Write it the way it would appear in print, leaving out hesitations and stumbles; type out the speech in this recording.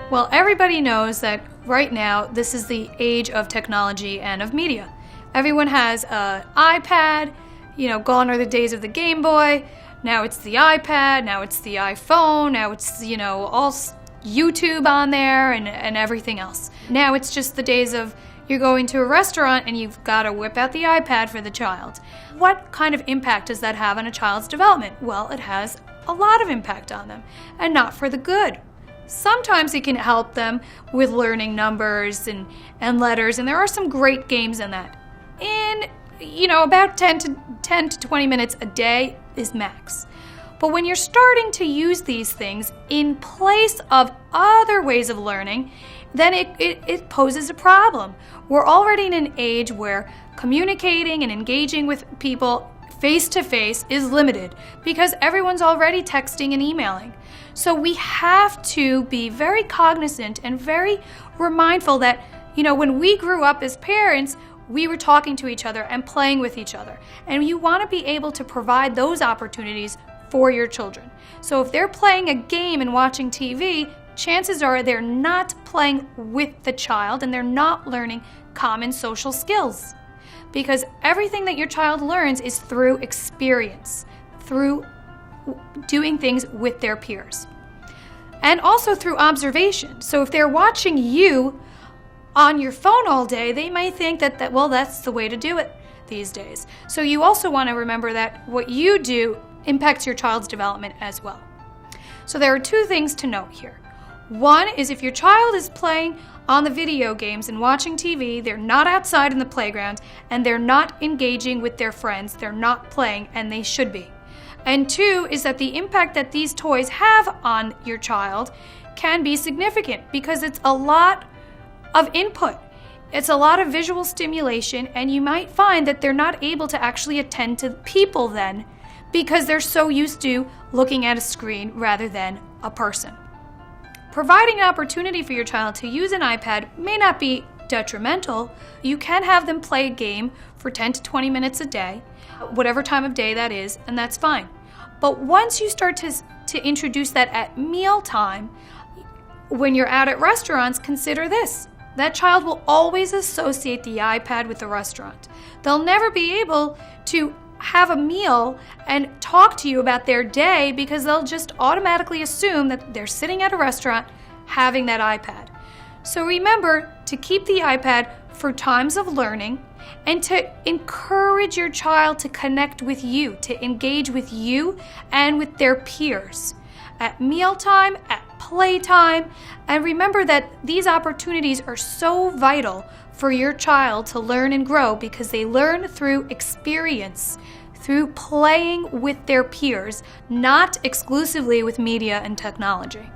Well, everybody knows that right now this is the age of technology and of media. Everyone has an iPad, gone are the days of the Gameboy. Now it's the iPad, now it's the iPhone, now it's, all YouTube on there and everything else. Now it's just the days of you're going to a restaurant and you've got to whip out the iPad for the child. What kind of impact does that have on a child's development? Well, it has a lot of impact on them, and not for the good. Sometimes it can help them with learning numbers and letters, and there are some great games in that. In, about 10 to 20 minutes a day is max. But when you're starting to use these things in place of other ways of learning, then it poses a problem. We're already in an age where communicating and engaging with people face-to-face is limited because everyone's already texting and emailing. So we have to be very cognizant and very mindful that, when we grew up as parents, we were talking to each other and playing with each other. And you want to be able to provide those opportunities for your children. So if they're playing a game and watching TV, chances are they're not playing with the child and they're not learning common social skills. Because everything that your child learns is through experience, through doing things with their peers. And also through observation. So if they're watching you on your phone all day, they might think that that's the way to do it these days. So you also want to remember that what you do impacts your child's development as well. So there are two things to note here. One is if your child is playing on the video games and watching TV, they're not outside in the playground and they're not engaging with their friends, they're not playing, and they should be. And two is that the impact that these toys have on your child can be significant because it's a lot of input. It's a lot of visual stimulation, and you might find that they're not able to actually attend to people then because they're so used to looking at a screen rather than a person. Providing an opportunity for your child to use an iPad may not be detrimental. You can have them play a game for 10 to 20 minutes a day, whatever time of day that is, and that's fine. But once you start to introduce that at mealtime, when you're out at restaurants, consider this. That child will always associate the iPad with the restaurant. They'll never be able to have a meal and talk to you about their day because they'll just automatically assume that they're sitting at a restaurant having that iPad. So remember to keep the iPad for times of learning and to encourage your child to connect with you, to engage with you and with their peers at mealtime, at playtime, and remember that these opportunities are so vital for your child to learn and grow because they learn through experience, through playing with their peers, not exclusively with media and technology.